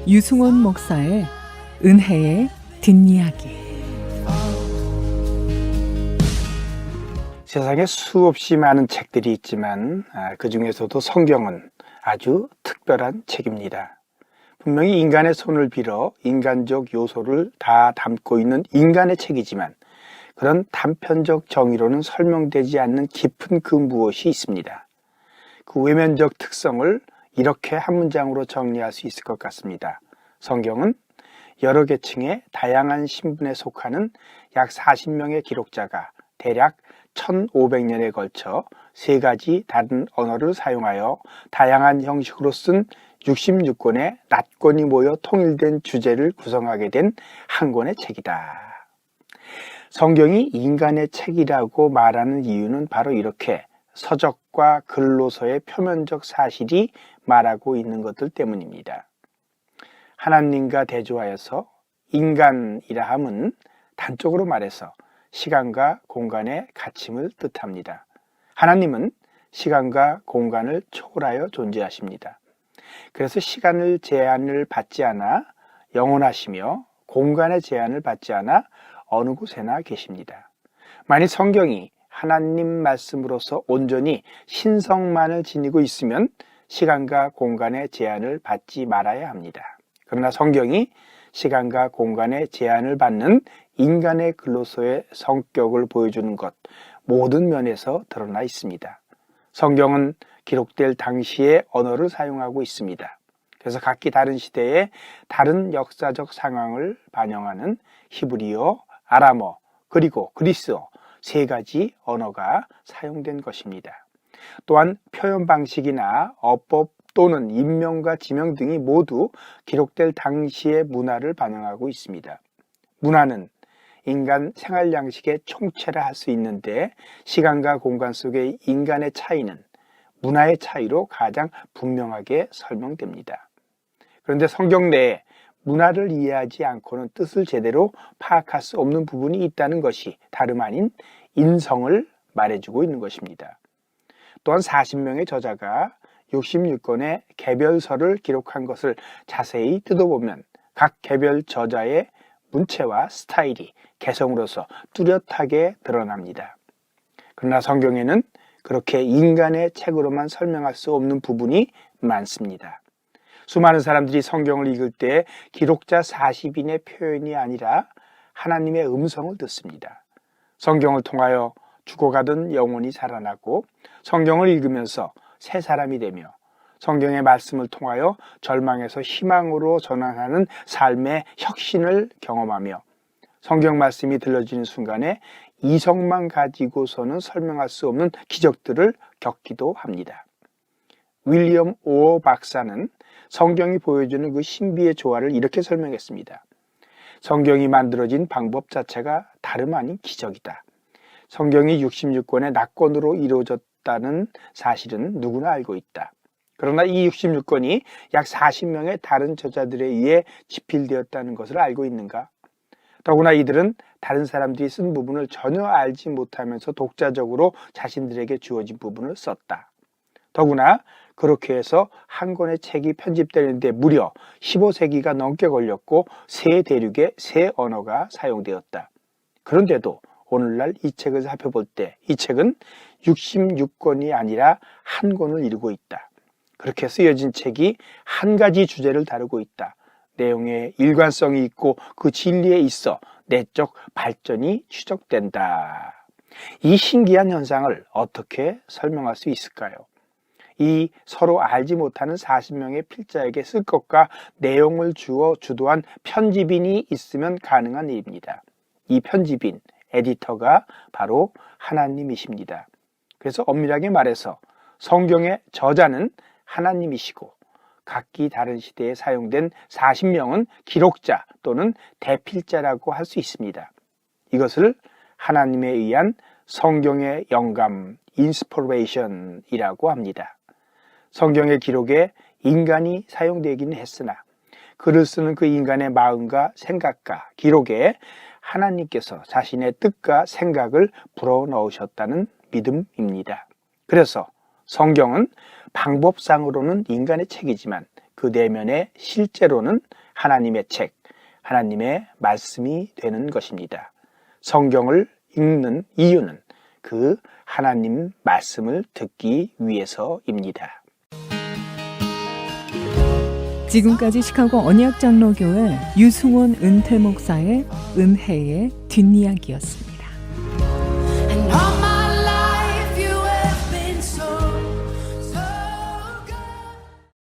유승원 목사의 은혜의 뒷이야기. 세상에 수없이 많은 책들이 있지만 그 중에서도 성경은 아주 특별한 책입니다. 분명히 인간의 손을 빌어 인간적 요소를 다 담고 있는 인간의 책이지만 그런 단편적 정의로는 설명되지 않는 깊은 그 무엇이 있습니다. 그 외면적 특성을 이렇게 한 문장으로 정리할 수 있을 것 같습니다. 성경은 여러 계층의 다양한 신분에 속하는 약 40명의 기록자가 대략 1500년에 걸쳐 세 가지 다른 언어를 사용하여 다양한 형식으로 쓴 66권의 낱권이 모여 통일된 주제를 구성하게 된 한 권의 책이다. 성경이 인간의 책이라고 말하는 이유는 바로 이렇게 서적과 글로서의 표면적 사실이 말하고 있는 것들 때문입니다. 하나님과 대조하여서 인간이라 함은 단적으로 말해서 시간과 공간의 갇힘을 뜻합니다. 하나님은 시간과 공간을 초월하여 존재하십니다. 그래서 시간의 제한을 받지 않아 영원하시며 공간의 제한을 받지 않아 어느 곳에나 계십니다. 만일 성경이 하나님 말씀으로서 온전히 신성만을 지니고 있으면 시간과 공간의 제한을 받지 말아야 합니다. 그러나 성경이 시간과 공간의 제한을 받는 인간의 글로서의 성격을 보여주는 것, 모든 면에서 드러나 있습니다. 성경은 기록될 당시의 언어를 사용하고 있습니다. 그래서 각기 다른 시대의 다른 역사적 상황을 반영하는 히브리어, 아람어, 그리고 그리스어 세 가지 언어가 사용된 것입니다. 또한 표현 방식이나 어법 또는 인명과 지명 등이 모두 기록될 당시의 문화를 반영하고 있습니다. 문화는 인간 생활 양식의 총체라 할 수 있는데 시간과 공간 속의 인간의 차이는 문화의 차이로 가장 분명하게 설명됩니다. 그런데 성경 내에 문화를 이해하지 않고는 뜻을 제대로 파악할 수 없는 부분이 있다는 것이 다름 아닌 인성을 말해주고 있는 것입니다. 또한 40명의 저자가 66권의 개별서를 기록한 것을 자세히 뜯어보면 각 개별 저자의 문체와 스타일이 개성으로서 뚜렷하게 드러납니다. 그러나 성경에는 그렇게 인간의 책으로만 설명할 수 없는 부분이 많습니다. 수많은 사람들이 성경을 읽을 때 기록자 40인의 표현이 아니라 하나님의 음성을 듣습니다. 성경을 통하여 죽어가던 영혼이 살아나고 성경을 읽으면서 새 사람이 되며 성경의 말씀을 통하여 절망에서 희망으로 전환하는 삶의 혁신을 경험하며 성경 말씀이 들려지는 순간에 이성만 가지고서는 설명할 수 없는 기적들을 겪기도 합니다. 윌리엄 오어 박사는 성경이 보여주는 그 신비의 조화를 이렇게 설명했습니다. 성경이 만들어진 방법 자체가 다름 아닌 기적이다. 성경이 66권의 낱권으로 이루어졌다는 사실은 누구나 알고 있다. 그러나 이 66권이 약 40명의 다른 저자들에 의해 집필되었다는 것을 알고 있는가? 더구나 이들은 다른 사람들이 쓴 부분을 전혀 알지 못하면서 독자적으로 자신들에게 주어진 부분을 썼다. 더구나 그렇게 해서 한 권의 책이 편집되는데 무려 15세기가 넘게 걸렸고 세 대륙의 세 언어가 사용되었다. 그런데도 오늘날 이 책을 살펴볼 때 이 책은 66권이 아니라 한 권을 이루고 있다. 그렇게 쓰여진 책이 한 가지 주제를 다루고 있다. 내용에 일관성이 있고 그 진리에 있어 내적 발전이 추적된다. 이 신기한 현상을 어떻게 설명할 수 있을까요? 이 서로 알지 못하는 40명의 필자에게 쓸 것과 내용을 주어 주도한 편집인이 있으면 가능한 일입니다. 이 편집인, 에디터가 바로 하나님이십니다. 그래서 엄밀하게 말해서 성경의 저자는 하나님이시고 각기 다른 시대에 사용된 40명은 기록자 또는 대필자라고 할 수 있습니다. 이것을 하나님에 의한 성경의 영감, 인스퍼레이션이라고 합니다. 성경의 기록에 인간이 사용되기는 했으나 글을 쓰는 그 인간의 마음과 생각과 기록에 하나님께서 자신의 뜻과 생각을 불어넣으셨다는 믿음입니다. 그래서 성경은 방법상으로는 인간의 책이지만 그 그 내면에 실제로는 하나님의 책, 하나님의 말씀이 되는 것입니다. 성경을 읽는 이유는 그 하나님 말씀을 듣기 위해서입니다. 지금까지 시카고 언약장로교회 유승원 은퇴 목사의 은혜의 뒷이야기였습니다.